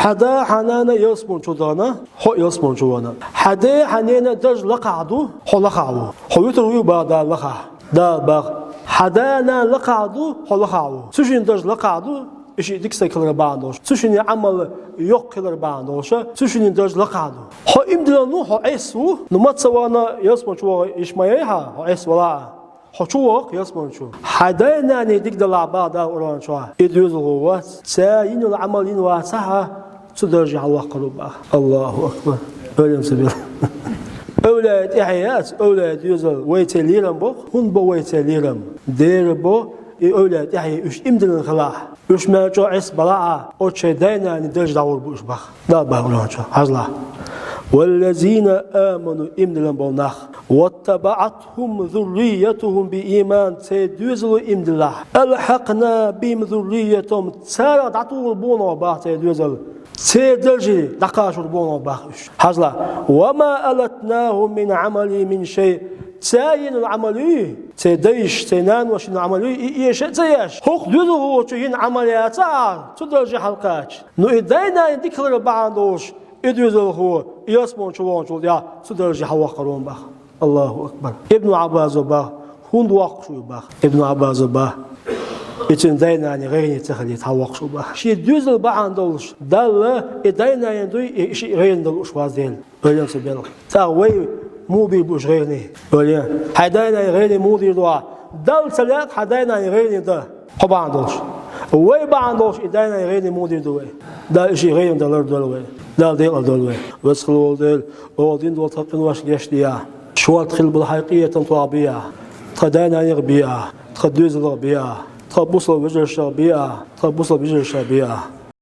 حدا حنانا يسمون شدانا هو يسمون شوانا حدا حنانا درج لقعدو هو لقعدو هو يتروي بعد لقع دا بق حدانا لقعدو هو لقعدو سوشين درج لقعدو إيش ديكسا كلر باندوش سوشين عمل يوق كلر باندوش سوشين درج لقعدو هو إمدلانو هو عيسو نمت سوانا يسمون شوا إشمايها هو عيس ولا حشوق يسمون شو حدانا نديك دلع بعد أوران شوا إدوز الغوات ساين العملين واسعة تدرج على قلوبها الله أكبر أولم سبيل أولاد إحياس أولاد يزل ويتليرم بو هن بو ويتليرم دير بو أولاد إحيا إيش إمدلن خلاح إيش ما جو عس بلاعة أو شيء دينا ندرج دور بوش بخ دا بقولان شو حزلا والذين آمنوا إمدلن بوناخ واتبعتهم ذريتهم بإيمان تدوزلوا إمدلا ألحقنا بهم ذريتهم تسارع دعطوا البونا باح تدوزل تدرجي دقاشوا البونا باح حزلا وما ألتناهم من عملي من شيء تاين العملي تديش تنان وشين العملي إيش تياش حق دوزلوا تشين عمليات تدرجي حلقات نؤدينا ذكر بعضوش إدوزل هو يسمون شوان شو يا تدرجي حواقرون باح الله أكبر ابن عباس با هند واقشوا با ابن عباس با إتن دينا يعني غير تخلي تواقشوا با شيء دوزل با عندوش دل دينا يندوي شيء غير عندوش وازين بلين سبيل تاوي مو بيبوش غيرني بلين حدينا غير مو دوا دل سلاك حدينا غير ده حب عندوش وي با عندوش دينا غير مو دوا ده شيء غير دلار دلوي دل دل دلوي وصلوا دل أودين دول تقن واش جشتيا شو تخل بالحقيقية تنطابية تخدانا يغبية تخدوز الغبية تخبصل بجر الشربية تخبصل بجر الشربية